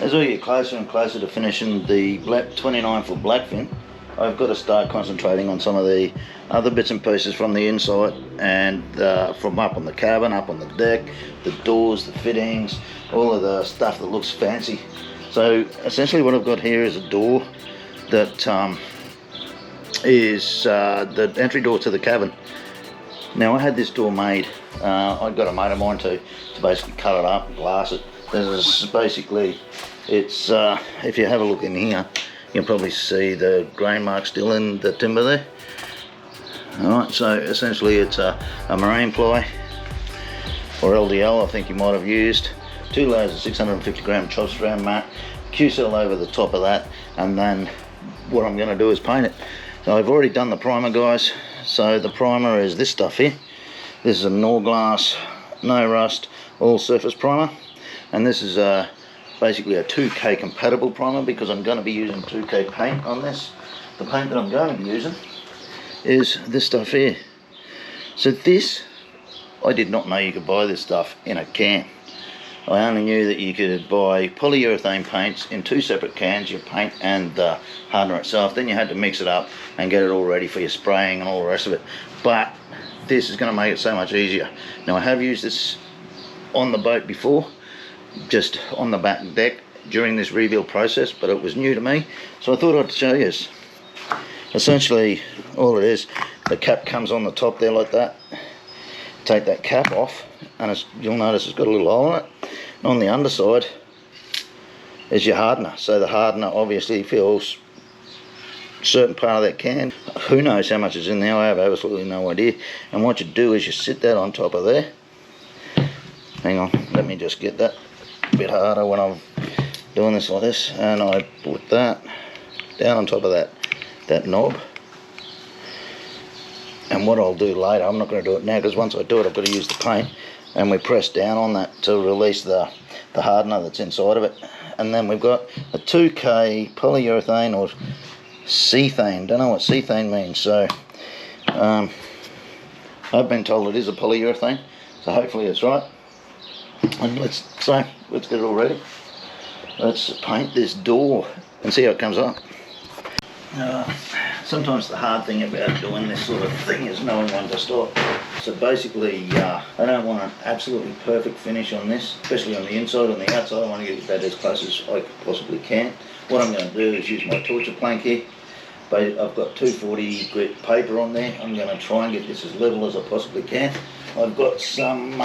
as I get closer and closer to finishing the 29-foot blackfin, I've got to start concentrating on some of the other bits and pieces from the inside and from up on the cabin, up on the deck, the doors, the fittings, all of the stuff that looks fancy. So essentially what I've got here is a door that is the entry door to the cabin. Now I had this door made, I got a mate of mine to basically cut it up and glass it. There's basically, it's if you have a look in here, you can probably see the grain mark still in the timber there. Alright, so essentially it's a marine ply, or LDL I think you might have used, 2 layers of 650 gram chopped strand mat, Q-cell over the top of that, and then what I'm going to do is paint it. So I've already done the primer, guys. So the primer is this stuff here. This is a Norglass no rust all surface primer, and this is basically a 2K compatible primer because I'm going to be using 2K paint on this. The paint that I'm going to be using is this stuff here. So this, I did not know you could buy this stuff in a can. I only knew that you could buy polyurethane paints in 2 separate cans, your paint and the hardener itself. Then you had to mix it up and get it all ready for your spraying and all the rest of it. But this is going to make it so much easier. Now I have used this on the boat before, just on the back deck during this rebuild process, but it was new to me, so I thought I'd show you. Essentially all it is, the cap comes on the top there like that. Take that cap off and you'll notice it's got a little hole in it. And on the underside is your hardener. So the hardener obviously fills a certain part of that can. Who knows how much is in there? I have absolutely no idea. And what you do is you sit that on top of there. Hang on, let me just get that a bit harder when I'm doing this like this, and I put that down on top of that knob. And what I'll do later, I'm not going to do it now because once I do it I've got to use the paint, and we press down on that to release the hardener that's inside of it. And then we've got a 2K polyurethane or cethane, don't know what cethane means, so I've been told it is a polyurethane, so hopefully it's right. And let's get it all ready. Let's paint this door and see how it comes up. Sometimes the hard thing about doing this sort of thing is knowing when to stop. So basically, I don't want an absolutely perfect finish on this, especially on the inside. On the outside, I want to get that as close as I possibly can. What I'm going to do is use my torture plank here. But I've got 240 grit paper on there. I'm going to try and get this as level as I possibly can. I've got some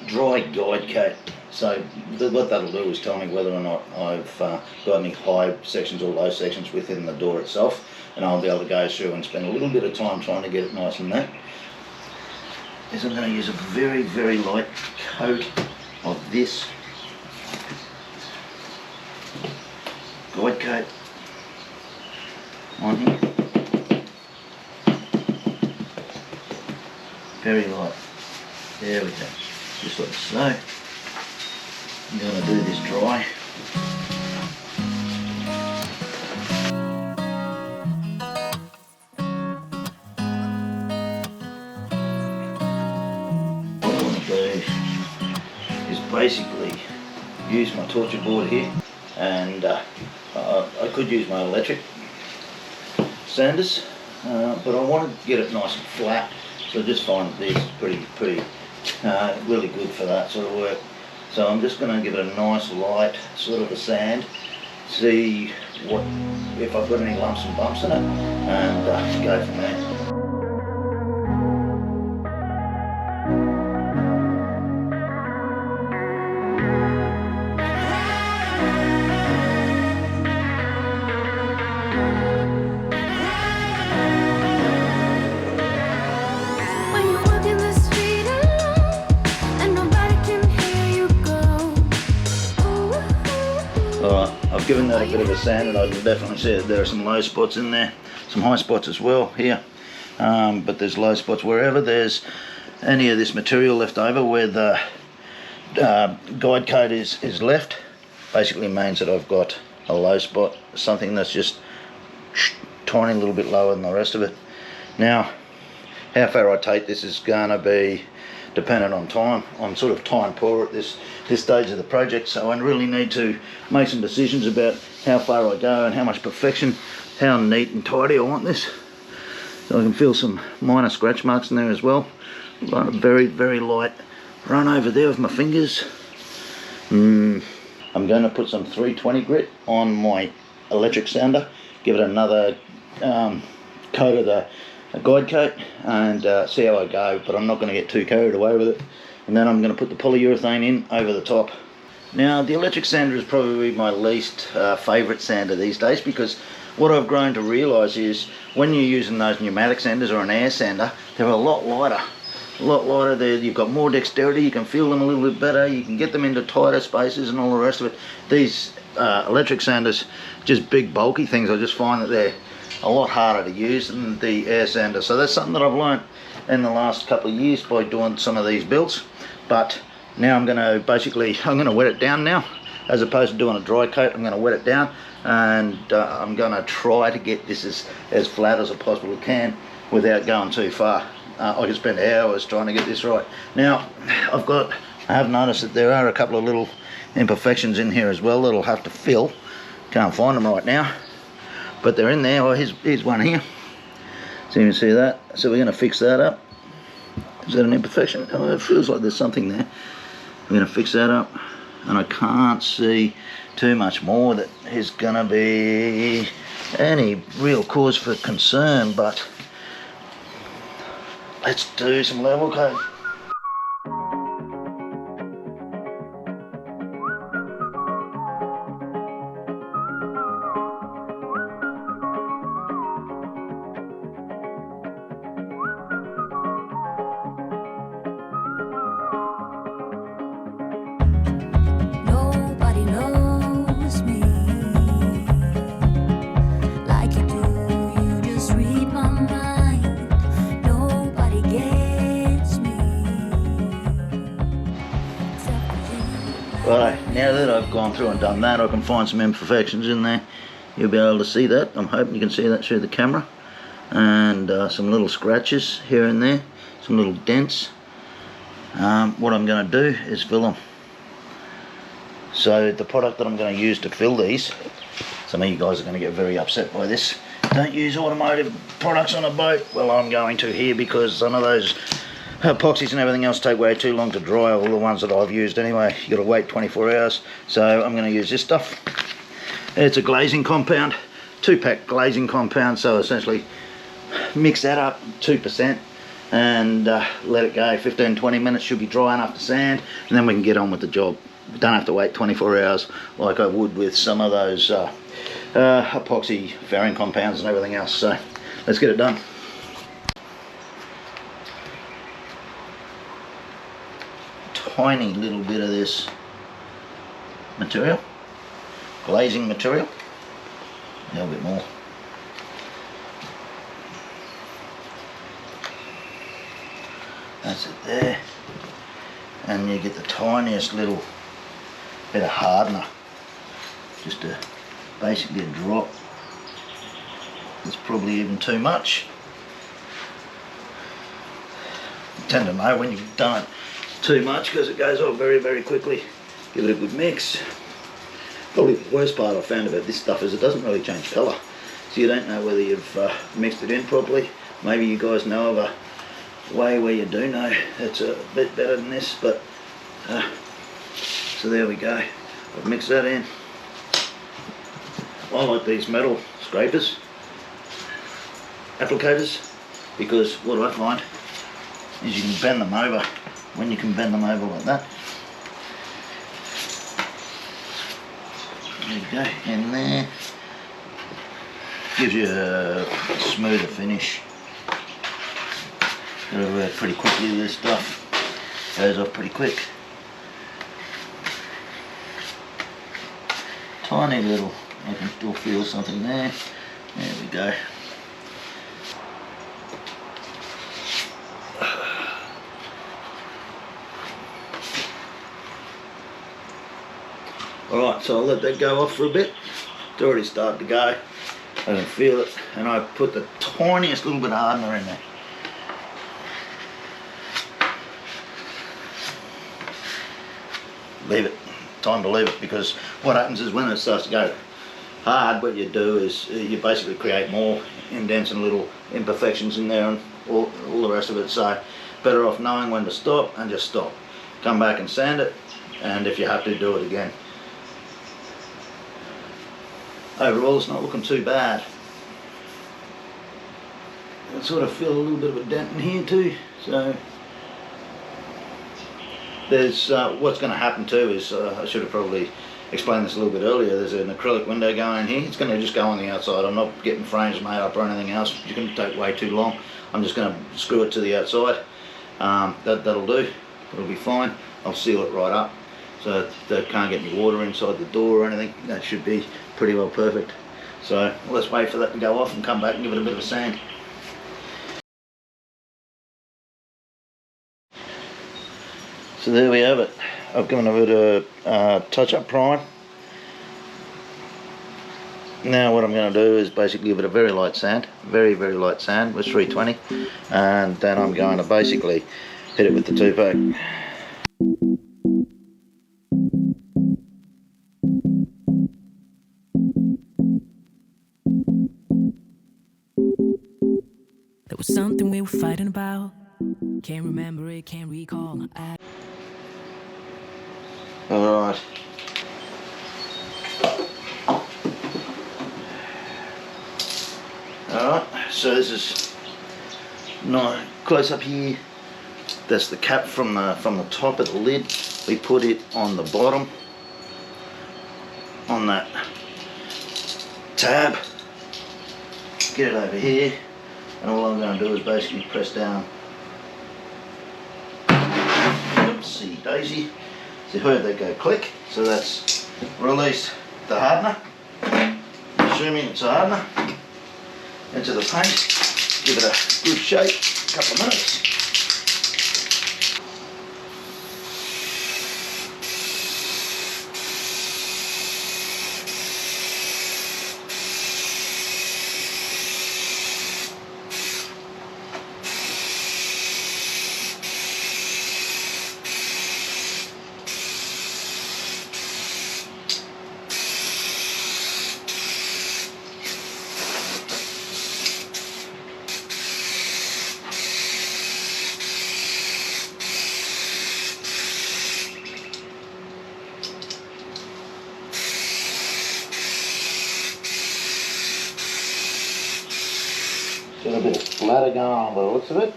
dry guide coat. So what that'll do is tell me whether or not I've got any high sections or low sections within the door itself, and I'll be able to go through and spend a little bit of time trying to get it nice and neat. Is I'm going to use a very, very light coat of this guide coat on here. Very light. There we go. Just like so. I'm going to do this dry. What I want to do is basically use my torture board here, and I could use my electric sanders, but I want to get it nice and flat, so I just find this pretty really good for that sort of work. So I'm just going to give it a nice light sort of a sand, see if I've got any lumps and bumps in it, and go from there. Alright, I've given that a bit of a sand, and I can definitely see that there are some low spots in there, some high spots as well here, but there's low spots wherever there's any of this material left over. Where the guide coat is left, basically means that I've got a low spot, something that's just tiny little bit lower than the rest of it. Now, how far I take this is going to be dependent on time. I'm sort of time poor at this stage of the project, so I really need to make some decisions about how far I go and how much perfection, how neat and tidy I want this. So I can feel some minor scratch marks in there as well. Like a very, very light run over there with my fingers. I'm going to put some 320 grit on my electric sander, give it another coat of the guide coat, and see how I go, but I'm not going to get too carried away with it. And then I'm going to put the polyurethane in over the top. Now, the electric sander is probably my least favourite sander these days, because what I've grown to realise is when you're using those pneumatic sanders or an air sander, they're a lot lighter. A lot lighter there, you've got more dexterity, you can feel them a little bit better, you can get them into tighter spaces and all the rest of it. These electric sanders, just big bulky things, I just find that they're a lot harder to use than the air sander. So that's something that I've learned in the last couple of years by doing some of these builds. But now I'm going to wet it down now, as opposed to doing a dry coat. I'm going to wet it down, and I'm going to try to get this as flat as I possibly can without going too far. I could spend hours trying to get this right. Now, I have noticed that there are a couple of little imperfections in here as well that'll have to fill. Can't find them right now, but they're in there. Well, here's one here. So you can see that. So we're going to fix that up. Is that an imperfection? Oh, it feels like there's something there. We're going to fix that up, and I can't see too much more that is going to be any real cause for concern, but let's do some level coat. Right, now that I've gone through and done that, I can find some imperfections in there. You'll be able to see that. I'm hoping you can see that through the camera. And some little scratches here and there, some little dents. What I'm going to do is fill them. So the product that I'm going to use to fill these, some of you guys are going to get very upset by this. Don't use automotive products on a boat. Well, I'm going to here, because some of those epoxies and everything else take way too long to dry, all the ones that I've used anyway. You got to wait 24 hours. So I'm going to use this stuff. It's a glazing compound, 2-pack glazing compound. So essentially mix that up, 2%, and let it go. 15-20 minutes should be dry enough to sand, and then we can get on with the job. Don't have to wait 24 hours like I would with some of those epoxy fairing compounds and everything else. So let's get it done. Tiny little bit of this material, glazing material, a little bit more. That's it there, and you get the tiniest little bit of hardener, just basically a drop. It's probably even too much. You tend to know when you've done it too much, because it goes off very, very quickly. Give it a good mix. Probably the worst part I found about this stuff is it doesn't really change colour, so you don't know whether you've mixed it in properly. Maybe you guys know of a way where you do know it's a bit better than this, but so there we go. I've mixed that in. I like these metal scrapers, applicators, because what I find is you can bend them over. When you can bend them over like that, there you go, in there, gives you a smoother finish. Gotta work pretty quickly with this stuff, goes off pretty quick. Tiny little, I can still feel something there. There we go. Alright, so I'll let that go off for a bit. It's already started to go. I can feel it, and I put the tiniest little bit of hardener in there. leave it, time to leave it, because what happens is when it starts to go hard, what you do is you basically create more indents and little imperfections in there and all the rest of it. So better off knowing when to stop and just stop. Come back and sand it, and if you have to, do it again. Overall, it's not looking too bad. I sort of feel a little bit of a dent in here too, so there's what's going to happen too is I should have probably explained this a little bit earlier. There's an acrylic window going here. It's going to just go on the outside. I'm not getting frames made up or anything else. It's going to take way too long. I'm just going to screw it to the outside. That'll do. It'll be fine. I'll seal it right up so that can't get any water inside the door or anything. That should be pretty well perfect. So let's wait for that to go off and come back and give it a bit of a sand. So there we have it. I've given it a touch-up prime. Now what I'm going to do is basically give it a very light sand, very light sand with 320, and then I'm going to basically hit it with the 2-pack. There was something we were fighting about. Can't remember it, can't recall. Alright. Alright, so this is not close up here. That's the cap from the top of the lid. We put it on the bottom on that tab. Get it over here, and all I'm going to do is basically press down. Oopsie daisy. So you heard that go click, so that's release the hardener, assuming it's a hardener, into the paint, give it a good shake, a couple of minutes. Got a bit of splatter going on by the looks of it.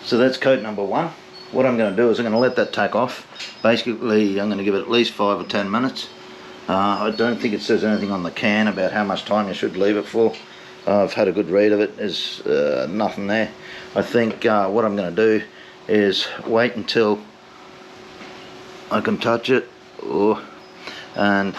So that's coat number 1. What I'm going to do is I'm going to let that tack off. Basically I'm going to give it at least 5 or 10 minutes. I don't think it says anything on the can about how much time you should leave it for. I've had a good read of it. There's nothing there. I think what I'm going to do is wait until I can touch it and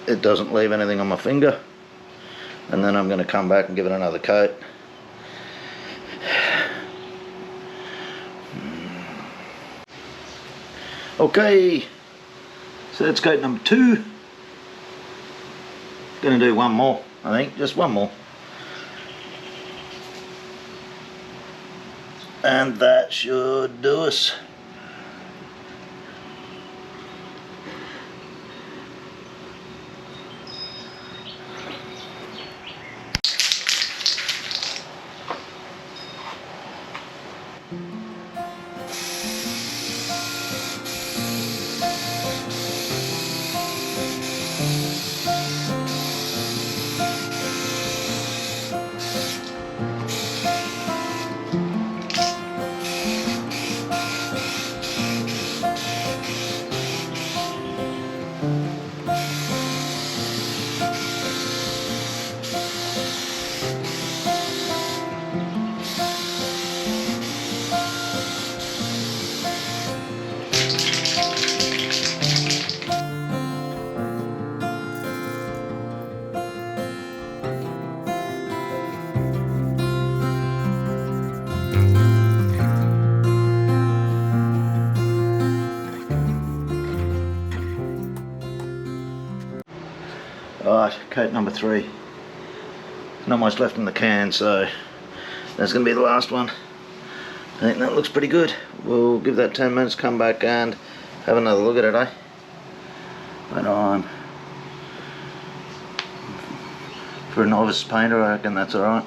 it doesn't leave anything on my finger, and then I'm going to come back and give it another coat. Okay, so that's coat number 2. Going to do one more, I think, just one more, and that should do us. Alright, coat number 3. Not much left in the can, so that's going to be the last one. think that looks pretty good. We'll give that 10 minutes, come back and have another look at it, eh? But for a novice painter, I reckon that's alright.